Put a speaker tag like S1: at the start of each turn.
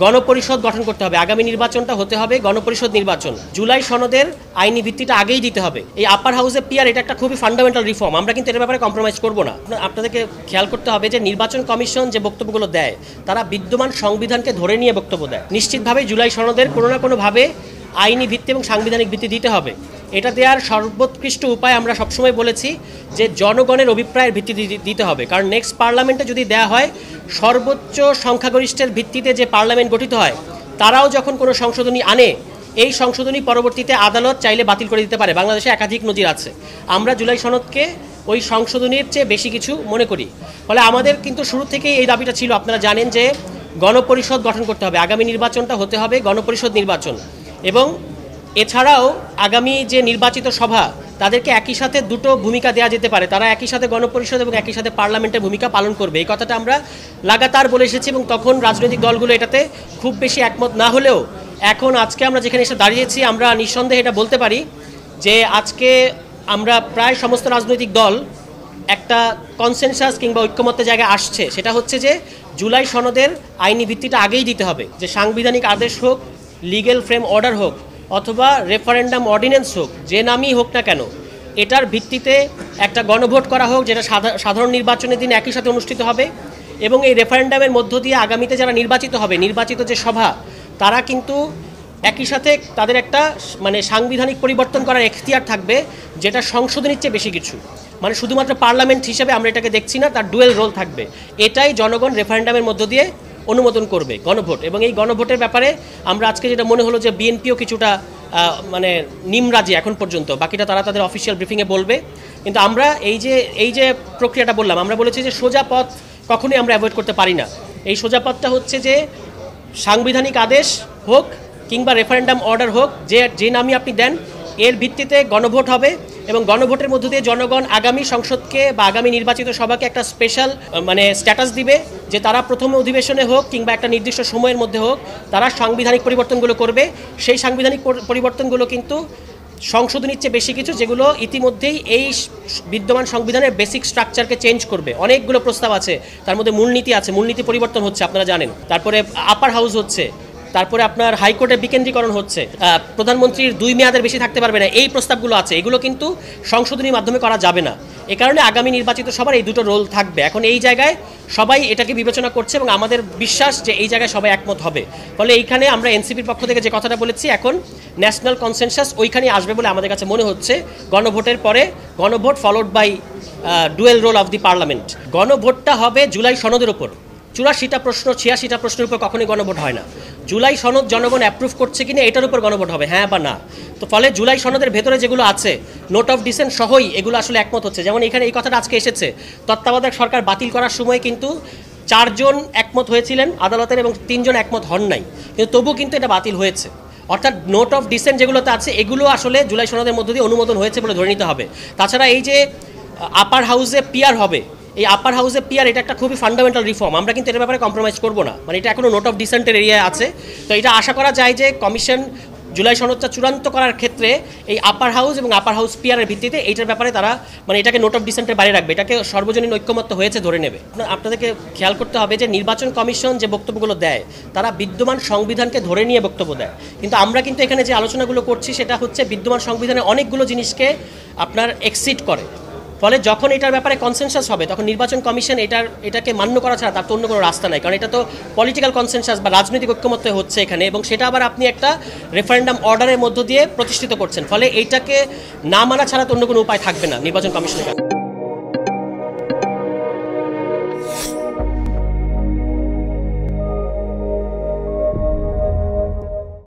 S1: গণপরিষদ গঠন করতে হবে। আগামী নির্বাচনটা হতে হবে গণপরিষদ নির্বাচন। জুলাই সনদের আইনি ভিত্তিটা আগেই দিতে হবে। এই আপার হাউসে পিআর এটা একটা খুবই ফান্ডামেন্টাল রিফর্ম, আমরা কিন্তু এর ব্যাপারে কম্প্রোমাইজ করব না। আপনাদেরকে খেয়াল করতে হবে যে নির্বাচন কমিশন যে বক্তব্যগুলো দেয় তারা বিদ্যমান সংবিধানকে ধরে নিয়ে বক্তব্য দেয়। নিশ্চিতভাবে জুলাই সনদের কোনো না কোনোভাবে আইনি ভিত্তি এবং সাংবিধানিক ভিত্তি দিতে হবে। এটা দেওয়ার সর্বোৎকৃষ্ট উপায় আমরা সবসময় বলেছি যে জনগণের অভিপ্রায়ের ভিত্তি দিতে হবে। কারণ নেক্সট পার্লামেন্টে যদি দেয়া হয়, সর্বোচ্চ সংখ্যাগরিষ্ঠের ভিত্তিতে যে পার্লামেন্ট গঠিত হয় তারাও যখন কোনো সংশোধনী আনে, এই সংশোধনী পরবর্তীতে আদালত চাইলে বাতিল করে দিতে পারে। বাংলাদেশে একাধিক নজির আছে। আমরা জুলাই সনদকে ওই সংশোধনীর চেয়ে বেশি কিছু মনে করি। ফলে আমাদের কিন্তু শুরু থেকেই এই দাবিটা ছিল, আপনারা জানেন যে গণপরিষদ গঠন করতে হবে। আগামী নির্বাচনটা হতে হবে গণপরিষদ নির্বাচন, এবং এছাড়াও আগামী যে নির্বাচিত সভা তাদেরকে একই সাথে দুটো ভূমিকা দেওয়া যেতে পারে। তারা একই সাথে গণপরিষদ এবং একই সাথে পার্লামেন্টের ভূমিকা পালন করবে। এই কথাটা আমরা লাগাতার বলে এসেছি, এবং তখন রাজনৈতিক দলগুলো এটাতে খুব বেশি একমত না হলেও এখন আজকে আমরা যেখানে এসে দাঁড়িয়েছি, আমরা নিঃসন্দেহে এটা বলতে পারি যে আজকে আমরা প্রায় সমস্ত রাজনৈতিক দল একটা কনসেনসাস কিংবা ঐক্যমত্যের জায়গায় আসছে। সেটা হচ্ছে যে জুলাই সনদের আইনি ভিত্তিটা আগেই দিতে হবে। যে সাংবিধানিক আদেশ হোক, লিগ্যাল ফ্রেম অর্ডার হোক, অথবা রেফারেন্ডাম অর্ডিন্যান্স হোক, যে নামই হোক না কেন, এটার ভিত্তিতে একটা গণভোট করা হোক, যেটা সাধারণ নির্বাচনের দিন একই সাথে অনুষ্ঠিত হবে। এবং এই রেফারেন্ডামের মধ্য দিয়ে আগামীতে যারা নির্বাচিত হবে, নির্বাচিত যে সভা, তারা কিন্তু একই সাথে তাদের একটা সাংবিধানিক পরিবর্তন করার এখতিয়ার থাকবে, যেটা সংশোধনীর চেয়ে বেশি কিছু। শুধুমাত্র পার্লামেন্ট হিসেবে আমরা এটাকে দেখছি না, তার ডুয়েল রোল থাকবে। এটাই জনগণ রেফারেন্ডামের মধ্য দিয়ে অনুমোদন করবে, গণভোট। এবং এই গণভোটের ব্যাপারে আমরা আজকে যেটা মনে হলো যে বিএনপিও কিছুটা নিমরাজি এখন পর্যন্ত, বাকিটা তারা তাদের অফিসিয়াল ব্রিফিংয়ে বলবে। কিন্তু আমরা এই যে প্রক্রিয়াটা বললাম, আমরা বলেছি যে সোজা পথ কখনোই আমরা অ্যাভয়েড করতে পারি না। এই সোজা পথটা হচ্ছে যে সাংবিধানিক আদেশ হোক কিংবা রেফারেন্ডাম অর্ডার হোক, যে নামই আপনি দেন, এর ভিত্তিতে গণভোট হবে। এবং গণভোটের মধ্য দিয়ে জনগণ আগামী সংসদকে বা আগামী নির্বাচিত সভাকে একটা স্পেশাল স্ট্যাটাস দিবে, যে তারা প্রথম অধিবেশনে হোক কিংবা একটা নির্দিষ্ট সময়ের মধ্যে হোক তারা সাংবিধানিক পরিবর্তনগুলো করবে। সেই সাংবিধানিক পরিবর্তনগুলো কিন্তু সংশোধনীর চেয়ে বেশি কিছু, যেগুলো ইতিমধ্যেই এই বিদ্যমান সংবিধানের বেসিক স্ট্রাকচারকে চেঞ্জ করবে। অনেকগুলো প্রস্তাব আছে, তার মধ্যে মূলনীতি আছে, মূলনীতি পরিবর্তন হচ্ছে, আপনারা জানেন। তারপরে আপার হাউস হচ্ছে, তারপরে আপনার হাইকোর্টের বিকেন্দ্রীকরণ হচ্ছে, প্রধানমন্ত্রীর 2 মেয়াদের বেশি থাকতে পারবে না, এই প্রস্তাবগুলো আছে। এগুলো কিন্তু সংশোধনীর মাধ্যমে করা যাবে না। এ কারণে আগামী নির্বাচিত সবার এই দুটো রোল থাকবে। এখন এই জায়গায় সবাই এটাকে বিবেচনা করছে, এবং আমাদের বিশ্বাস যে এই জায়গায় সবাই একমত হবে। ফলে এইখানে আমরা এনসিপির পক্ষ থেকে যে কথাটা বলেছি, এখন ন্যাশনাল কনসেনসাস ওইখানে আসবে বলে আমাদের কাছে মনে হচ্ছে। গণভোটের পরে গণভোট followed by dual role of the parliament. গণভোটটা হবে জুলাই সনদের উপর। 84টা প্রশ্ন 86টা প্রশ্নের উপর কখনোই গণভোট হয় না। জুলাই সনদ জনগণ অ্যাপ্রুভ করছে কিনা এটার উপর গণভোট হবে, হ্যাঁ বা না। তো ফলে জুলাই সনদের ভেতরে যেগুলো আছে, নোট অফ ডিসেন্ট সহই এগুলো আসলে একমত হচ্ছে। যেমন এখানে এই কথাটা আজকে এসেছে, তত্ত্বাবধায়ক সরকার বাতিল করার সময় কিন্তু 4 জন একমত হয়েছিলেন আদালতের, এবং 3 জন একমত হন নাই, কিন্তু তবু কিন্তু এটা বাতিল হয়েছে। অর্থাৎ নোট অফ ডিসেন্ট যেগুলোতে আছে এগুলো আসলে জুলাই সনদের মধ্য দিয়ে অনুমোদন হয়েছে বলে ধরে নিতে হবে। তাছাড়া এই যে আপার হাউসে পিআর হবে, এই আপার হাউসে পিআর এটা একটা খুবই ফান্ডামেন্টাল রিফর্ম, আমরা কিন্তু এর ব্যাপারে কম্প্রোমাইজ করব না। এটা এখনো নোট অফ ডিসেন্টের এরিয়ায় আছে। তো এটা আশা করা যায় যে কমিশন জুলাই সনদটা চূড়ান্ত করার ক্ষেত্রে এই আপার হাউস এবং আপার হাউস পিআরের ভিত্তিতে এইটার ব্যাপারে তারা এটাকে নোট অফ ডিসেন্টের বাইরে রাখবে, এটাকে সর্বজনীন ঐক্যমত্য হয়েছে ধরে নেবে। আপনাদেরকে খেয়াল করতে হবে যে নির্বাচন কমিশন যে বক্তব্যগুলো দেয় তারা বিদ্যমান সংবিধানকে ধরে নিয়ে বক্তব্য দেয়। কিন্তু আমরা কিন্তু এখানে যে আলোচনাগুলো করছি সেটা হচ্ছে বিদ্যমান সংবিধানের অনেকগুলো জিনিসকে আপনার এক্সিড করে। ফলে যখন এটার ব্যাপারে কনসেনসাস হবে, তখন নির্বাচন কমিশন এটাকে মান্য করা ছাড়া তার তো অন্য কোনো রাস্তা নাই। কারণ এটা তো পলিটিক্যাল কনসেনসাস বা রাজনৈতিক ঐক্যমত্য হচ্ছে এখানে, এবং সেটা আবার আপনি একটা রেফারেন্ডাম অর্ডারের মধ্য দিয়ে প্রতিষ্ঠিত করছেন। ফলে এইটাকে না মানা ছাড়া তো অন্য কোনো উপায় থাকবে না নির্বাচন কমিশনের কাছে।